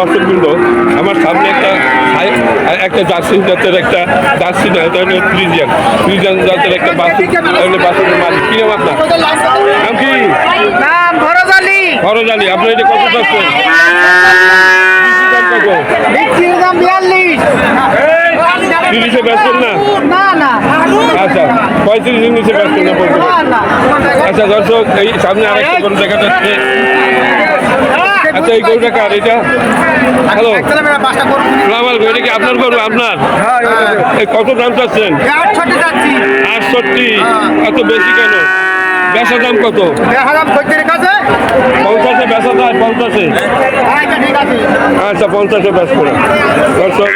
দর্শকবৃন্দ, আমার সামনে একটা জার্সি জাতের একটা জার্সি না, এটা হলো ফ্রিজিয়ান জাতের একটা বাছুর মালিক। কি নাম আপনার? নাম কি? ফরজ আলী। আপনার এটা কত চাচ্ছেন? তিরিশে বেচছেন না? আচ্ছা, 35 নিচে বেচছেন না বলতে পারেন। আচ্ছা দর্শক, এই সামনে আরেকটা গরু দেখা যাচ্ছে। আচ্ছা, এই গরুটা কার? এটা হ্যালো, এটা কি আপনার গরু? আপনার কত দাম চাচ্ছেন? 68। এত বেশি কেন? বেচা দাম কত? 50-এ বেচা যায়? 50-এ? আচ্ছা, 50-এ বেচ করে দর্শক।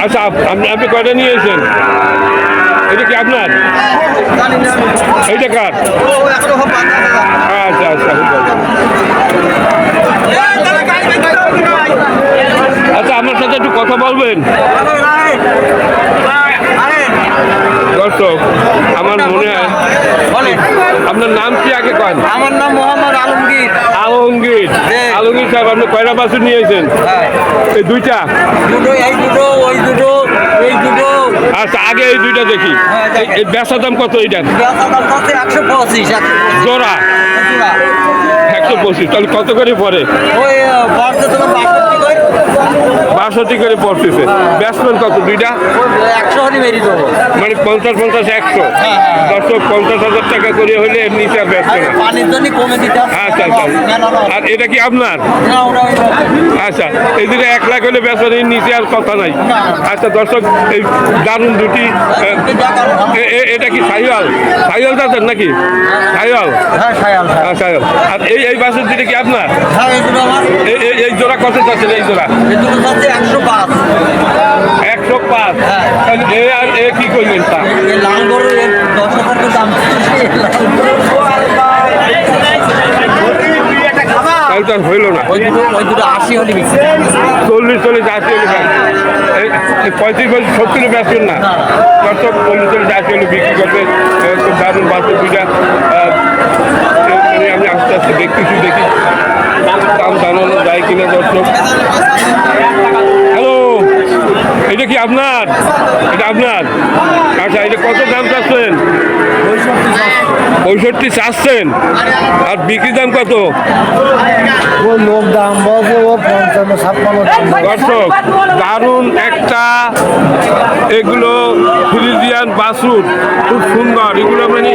আচ্ছা, আপনি কয়টা নিয়েছেন? এটা কি আপনার? এইটা কার? আচ্ছা আচ্ছা, আচ্ছা, আমার সাথে একটু কথা বলবেন দর্শক। আমার মনে হয়, আপনার নাম কি আগে কন? আমার নাম মোহাম্মদ আলমগীর। আলমগীর সাহেব, আপনি কয়টা বাছুর নিয়েছেন? এই দুইটা? এই দুটো, ওই দুটো, এই দুটো। আচ্ছা, আগে এই দুইটা দেখি। এই বেচা দাম কত? এইটার 125। জোড়া 125। তাহলে কত করে পড়ে? ওই বর্ষে তোমার 62 করে পড়তেছে। ব্যাটসম্যান কত? দুইটা 100 হলে মেরি দেবো। মানে 50-50 100। দর্শক, 50,000 টাকা করে হলে এমনি আর ব্যাটসম্যান। পানির জন্য কমে দিতে হবে। আচ্ছা আচ্ছা। আর এটা কি আপনার? আচ্ছা, এই দিকে 1 লাখ হলে ব্যাটসম্যান, এর নিচে আর কথা নাই। আচ্ছা দর্শক, এই দারুণ দুটি। এটা কি সাহিওয়াল যাচ্ছেন নাকি? সাহিওয়াল। সাহিওয়াল। আর এই বাসের দুটো কি আপনার? এই জোড়া কত চাচ্ছেন? এই জোড়া 105। 105। আর এ কি করবেন তা? লাল গরু 10,000 দাম। তাহলে তো আর হইল না। ওই দুটো 80 হলে বিক্রি। 40-80 হলে ব্যাস। 35-70 বেচবেন না দর্শক? 40-80 হলে বিক্রি করবে। খুব দারুণ বাসের দুইটা। আমি আস্তে আস্তে দেখতেছি, দেখি দাম জানানো যায় কিনা দর্শক। হ্যালো, এটা কি আপনার? এটা আপনার? আচ্ছা, এটা কত দাম চাচ্ছেন? 65 চাচ্ছেন। আর বিক্রি দাম কত? লোক দাম বলছে ও 55-56। দর্শক, দারুণ একটা, এগুলো ফ্রিজিয়ান বাছুর, খুব সুন্দর। এগুলো মানে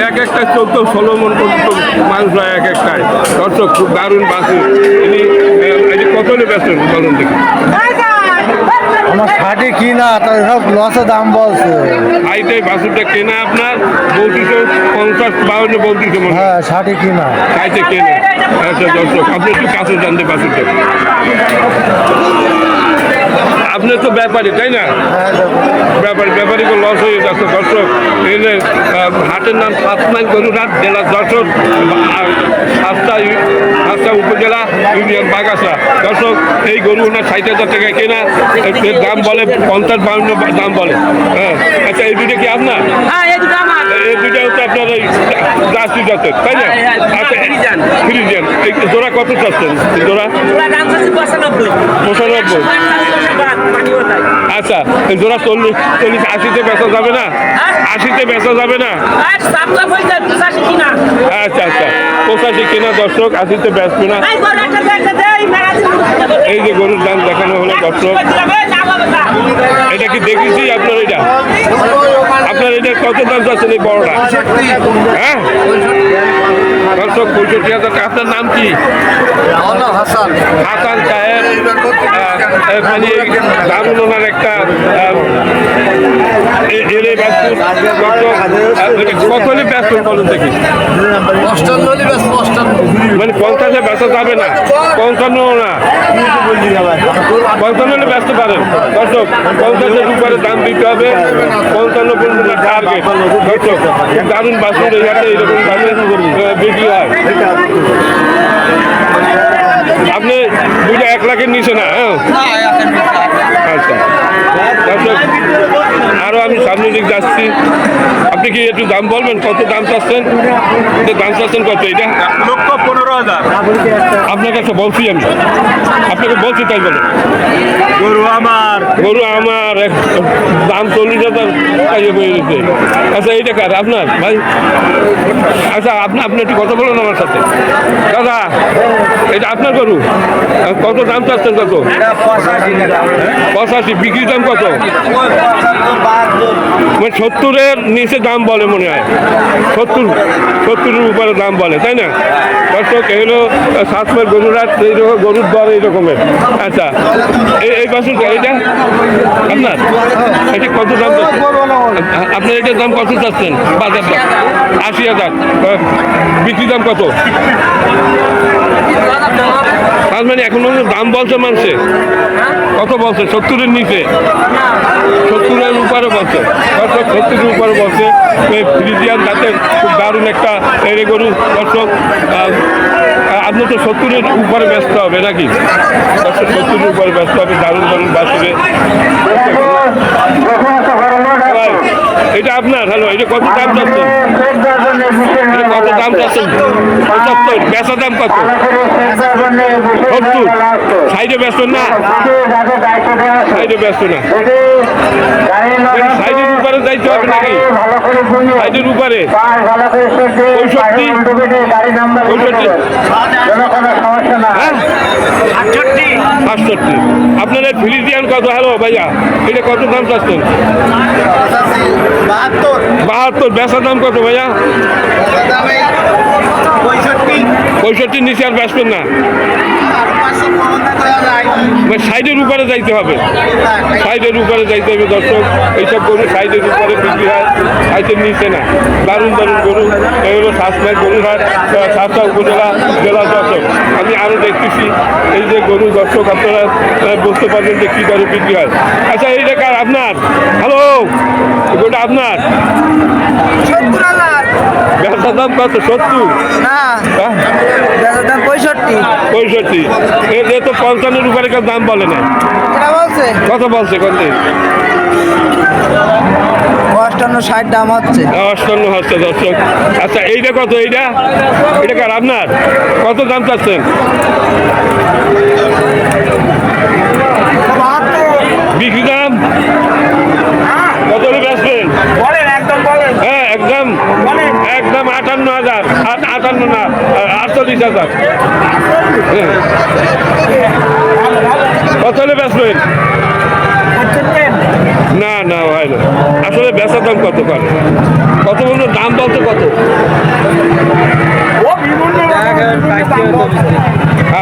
এক একটা 14-16 মন পর্যন্ত মাংস হয় এক একটায়। দর্শক, খুব দারুণ বাছুর। এটি কত হলে ব্যস্ত বলুন দেখি? আমার 60 কিনা, তাই সব লসে দাম বলছে। এইটাই বাছুরটা কেনা আপনার 3250-52 32 মনে হয়। হ্যাঁ, 60 কিনা। খাইতে কেনে। আচ্ছা দর্শক, আপনি একটু কাছে জানতে বাছুরটা। আপনি তো ব্যাপারী, তাই না? ব্যাপারীকে লস হয়ে যাচ্ছে দর্শক। এখানে হাটের নাম 7 মাইল গরুরহাট, জেলা যশোর, 7টা উপজেলা, ইউনিয়ন বাগাসা। দর্শক, এই গরু ওনার 60,000 টাকায় কেনা। এর দাম বলে 50-52 দাম বলে। হ্যাঁ, আচ্ছা, এই দুটো কি আপনার? এই দুটো হচ্ছে আপনার এই জার্সি জাতের, তাই না? আচ্ছা, ফ্রিজিয়ান। এই জোড়া কত চাচ্ছেন? জোড়া 95। আচ্ছা, এই জোড়া 40-80-তে বেচা যাবে না? 80-তে বেচা যাবে না? আচ্ছা আচ্ছা, 85 কেনা দর্শক, 80-তে বেচবে না। এই যে গরুর দাম দেখানো হলো দর্শক। এটা কি দেখেছি আপনার? এটা আপনার এটা কত দাম চাচ্ছেন এই বড়টা? হ্যাঁ দর্শক, 65,000 টাকা। আপনার নাম কি? হাসান সাহেব। মানে দারুণ ওনার একটা কত হলে ব্যস্ত বলুন দেখি? মানে 50-এ বেচা যাবে না? 55 না? 55 হলে ব্যস্ত পারেন দর্শক। 50-এর উপরে দাম দিতে হবে। 55 পর্যন্ত টার্গেট দর্শক। দারুণ বাছুর এই হাটে এরকম দামে বিক্রি হয়। আপনি দুইটা 1 লাখের নিচে না? হ্যাঁ, আচ্ছা দর্শক, আরো আমি সামনের দিক যাচ্ছি। আপনি আপনি কি একটু দাম বলবেন, কত দাম চাচ্ছেন? এটা দাম চাচ্ছেন কত এটা? 1,15,000। আপনার কাছে বলছি আমি, আপনাকে বলছি তাই বলে। গরু আমার। গরু আমার দাম 40,000 টাকা বয়ে দিতে। আচ্ছা এইটা কার? আপনার ভাই? আচ্ছা আপনি একটু কথা বলুন আমার সাথে। দাদা এটা আপনার গরু, কত দাম চাচ্ছেন? কত? 85। বিক্রির দাম কত? মানে 70-এর নিচে দাম বলে মনে হয়, 70-এর উপরে দাম বলে, তাই না? দর্শক এগুলো সাতমের গরুরা এইরকম, গরুর দর এইরকমের। আচ্ছা এই বাছুর এইটা আপনার, এটা কত দাম চাচ্ছেন? আপনার এটার দাম কত চাচ্ছেন? বাজার দাম 80,000। বিক্রি দাম কত? তার মানে এখন দাম বলছে মানুষে কত বলছে? 70-এর নিচে, 70-এর উপরে বলছে। 70-এর উপরে বলছে। ফ্রিজিয়ান জাতের খুব দারুণ একটা এর গরু। দর্শক আপনি তো 70-এর উপরে ব্যস্ত হবে নাকি? 70-এর উপরে ব্যস্ত হবে, দারুণ দারুণ বাছুরে। এটা আপনার? হ্যালো, এটা কত দাম চাচ্ছেন? এটা কত দাম চাচ্ছেন? 75। বেচা দাম কত? 70। সাইডে ব্যস্ত না, সাইডে ব্যস্ত না, সাইডের উপরে যাইতে হবে নাকি? সাইডের উপরে 65। 65। হ্যাঁ 68। আপনার এই ফিলিপিয়ান কত? হ্যালো ভাইয়া, এটা কত দাম চাচ্ছেন? 72। বেচার দাম কত ভাইয়া? 65 নিচে আর বেচবেন না, সাইডের উপরে যাইতে হবে, সাইডের উপরে যাইতে হবে। দর্শক এইসব গরু সাইডের উপরে বিক্রি হয়, সাইডের নিচে না। দারুণ দারুণ গরু এগুলো সাতমাইল গরুরহাট, সাতটা উপজেলা, জেলা দর্শক। আমি আরও দেখতেছি এই যে গরু। দর্শক আপনারা বুঝতে পারবেন যে কী দরে বিক্রি হয়। আচ্ছা এইটা কার? আপনার? হ্যালো, গরুটা আপনার? বেচার দাম কত? 70? হ্যাঁ 65। এ তো 55-এর উপরে কেউ দাম বলে না। কত বলছে? কত? 58-60 দাম হচ্ছে। 58 হচ্ছে দর্শক। আচ্ছা এইটা কত? এইটা কার? আপনার? কত দাম চাচ্ছেন? বিক্রি দাম কত হলে বেচবেন? হ্যাঁ একদম 58,000। 58 না, 48,000। কত হলে বেচবেন? না না হয় না, আসলে বেচার দাম কত? কত বলতো দাম বলতো কত?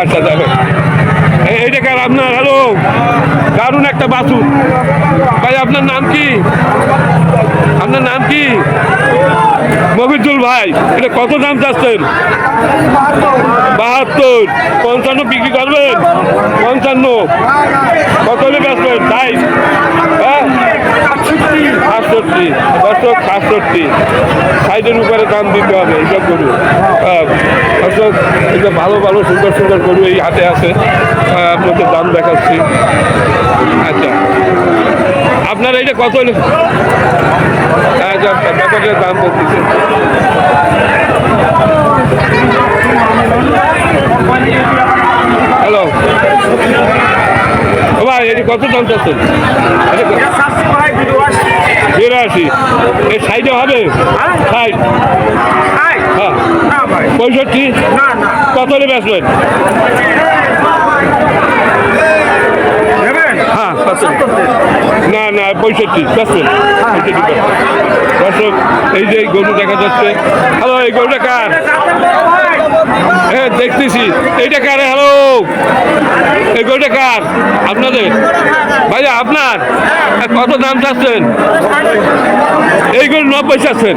আচ্ছা দেখো এইটা কার? আপনার? হ্যালো, দারুণ একটা বাছুর ভাই। আপনার নাম কি? আপনার নাম কি? মফিজুল ভাই, এটা কত দাম চাচ্ছেন? 72। 55 বিক্রি করবেন? 55। কত হলে বেচবেন? তাই হ্যাঁ 68। দর্শক 68। সাইডের উপরে দাম দিতে হবে এইসব গরু। দর্শক এই যে ভালো ভালো সুন্দর সুন্দর গরু এই হাটে আছে, আপনাদের দাম দেখাচ্ছি। আচ্ছা আপনার এইটা কত হলে? ব্যাপারের দাম বলতেছে। হ্যালো ভাই, এটা কত দাম চাচ্ছেন? 82। এই সাইডে হবে? সাইড হ্যাঁ 65। কত হলে বেচবেন? হ্যাঁ না না 65 বেচবেন। দর্শক এই যে গরু দেখা যাচ্ছে। হ্যালো, এই গরুটা কার? হ্যাঁ দেখতেছি, এইটা কার? হ্যালো, এই গরুটা কার? আপনাদের? ভাইয়া আপনার? কত দাম চাচ্ছেন? এই গরু 90 চাচ্ছেন,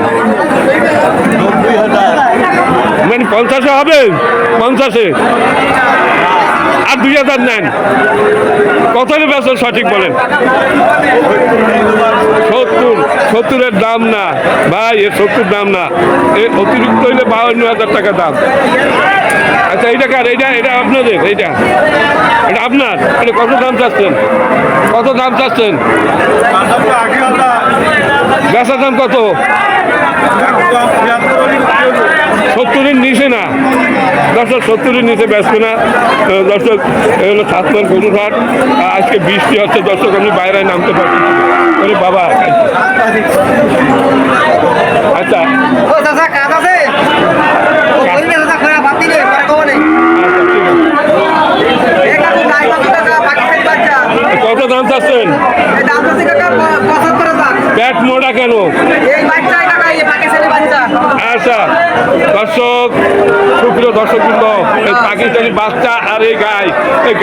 মানে 50-এ হবে? 50-এ আর 2,000 নেন। কত বেচেন সঠিক বলেন? 70-এর দাম না ভাই, এর 70 দাম না, এর অতিরিক্ত হইলে 52,000 টাকা দাম। আচ্ছা এইটা কার? এটা আপনাদের? এটা আপনার? এটা কত দাম চাচ্ছেন? কত দাম চাচ্ছেন? বেচার দাম কত? 70-এর নিচে না দর্শক, 70-এর নিচে বেচবে না দর্শক। এই হলো 7 নম্বর গরুর হাট। আজকে বৃষ্টি হচ্ছে দর্শক, আমি বাইরে নামতে পারছি না। আরে বাবা, আচ্ছা কত দাম চাচ্ছেন? পেট মোটা কেন? আচ্ছা দর্শক, সুপ্রিয় দর্শক বৃন্দ, এই পাকিস্তানি বাচ্চা আর এই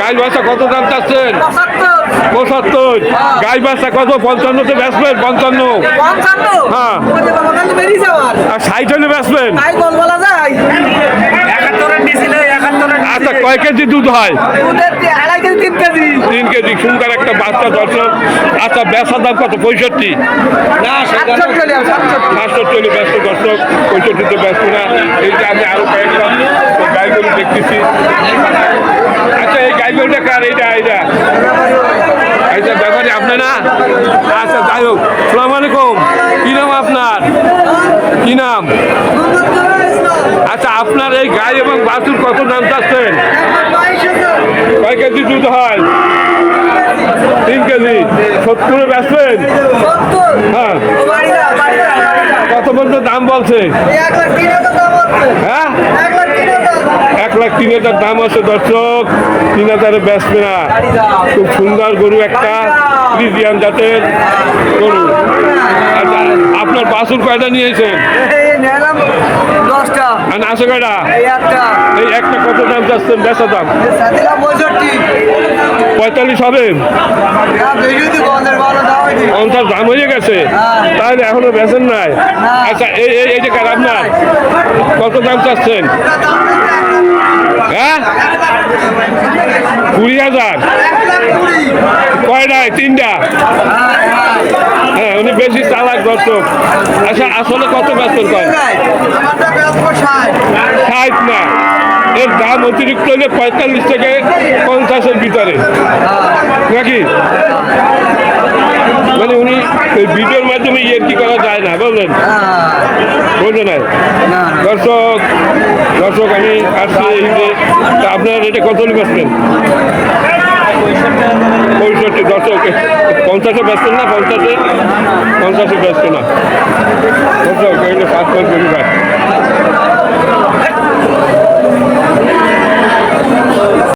গাই বাচ্চা কত দাম চাচ্ছেন? 75। গাই বাচ্চা কত? 55-তে বেচবেন? 55? হ্যাঁ। আর 60 হলে বেচবেন? আচ্ছা, কয় কেজি দুধ হয়? 3 কেজি। সুন্দর একটা বাচ্চা দর্শক। আচ্ছা, বেচার দাম কত? 65? 67 ব্যস্ত দর্শক, 65-তে ব্যস্ত না। এই যে আমি আরো কয়েকটা গাইগরু দেখতেছি। আচ্ছা, এই গাইগরুটা কার? এইটা ব্যাপারে আপনি না? আচ্ছা, যাই হোক, সালাম আলাইকুম। কি নাম আপনার? কি নাম? আচ্ছা, আপনার এই গাই এবং বাছুর কত দাম চাচ্ছেন? কয় কেজি দুধ হয়? 3 কেজি। 70-এ বেচবেন? হ্যাঁ। কত পর্যন্ত দাম বলছে? হ্যাঁ, 1,03,000 দাম আছে দর্শক। 3,000-এ বেচবে না। খুব সুন্দর গরু একটা, ফ্রিজিয়ান জাতের গরু। আচ্ছা, আপনার বাছুর কয়টা নিয়েছেন? 10টা। আর আছে কয়টা? এই একটা কত দাম চাচ্ছেন? বেচা দাম 45 হবে? 50 দাম হয়ে গেছে, তাহলে এখনো বেচেন নাই? আচ্ছা, এই যে কার আপনার, কত দাম চাচ্ছেন? হ্যাঁ, 20,000। কয়টায়? 3টা? হ্যাঁ, উনি বেশি চালাক দর্শক। আচ্ছা, আসলে কত বেচবেন? কয় 60 না, এর দাম অতিরিক্ত হলে 45 থেকে 50-এর ভিতরে নাকি? মানে উনি ওই ভিডিওর মাধ্যমে কি করা যায় না, বললেন? বলবে না দর্শক। আমি আসছি এই যে, তা আপনার এটা কত হলে বেচবেন? 65 দর্শক। 50-এ বেচবেন না? 50-এ বেচবে না দর্শক। এই 7 নম্বর গরুর হাট।